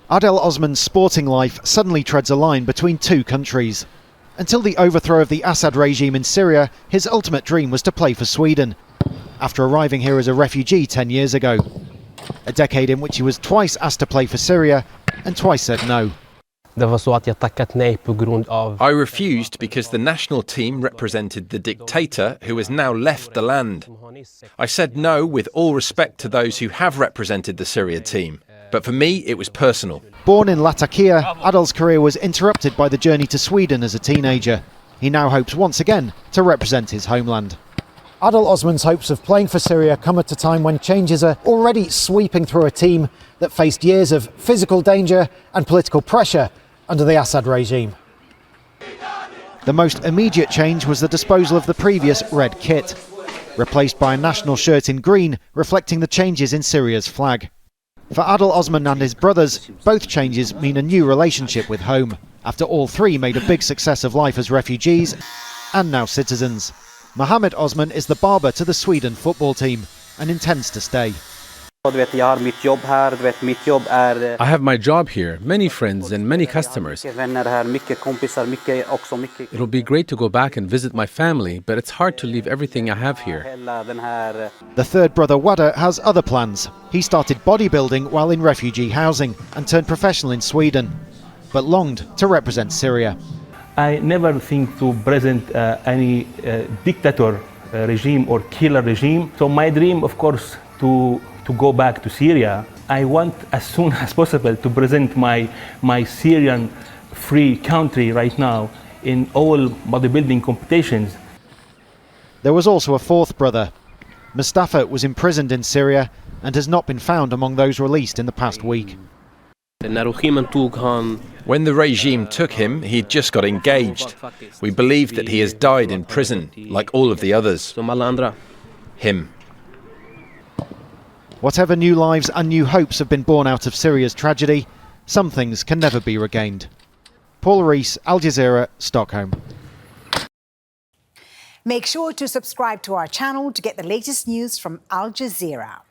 Adel Osman's sporting life suddenly treads a line between two countries. Until the overthrow of the Assad regime in Syria, his ultimate dream was to play for Sweden, after arriving here as a refugee 10 years ago. A decade in which he was twice asked to play for Syria and twice said no. I refused because the national team represented the dictator who has now left the land. I said no with all respect to those who have represented the Syria team. But for me, it was personal. Born in Latakia, Adel's career was interrupted by the journey to Sweden as a teenager. He now hopes once again to represent his homeland. Adel Osman's hopes of playing for Syria come at a time when changes are already sweeping through a team that faced years of physical danger and political pressure under the Assad regime. The most immediate change was the disposal of the previous red kit, replaced by a national shirt in green reflecting the changes in Syria's flag. For Adel Osman and his brothers, both changes mean a new relationship with home, after all three made a big success of life as refugees and now citizens. Mohammed Osman is the barber to the Sweden football team and intends to stay. I have my job here, many friends and many customers. It'll be great to go back and visit my family, but it's hard to leave everything I have here. The third brother Wada has other plans. He started bodybuilding while in refugee housing and turned professional in Sweden, but longed to represent Syria. I never think to present any dictator regime or killer regime. So my dream, of course, to go back to Syria. I want as soon as possible to present my Syrian free country right now in all bodybuilding competitions. There was also a fourth brother. Mustafa was imprisoned in Syria and has not been found among those released in the past week. When the regime took him, he'd just got engaged. We believe that he has died in prison, like all of the others. Him. Whatever new lives and new hopes have been born out of Syria's tragedy, some things can never be regained. Rhys, Al Jazeera, Stockholm. Make sure to subscribe to our channel to get the latest news from Al Jazeera.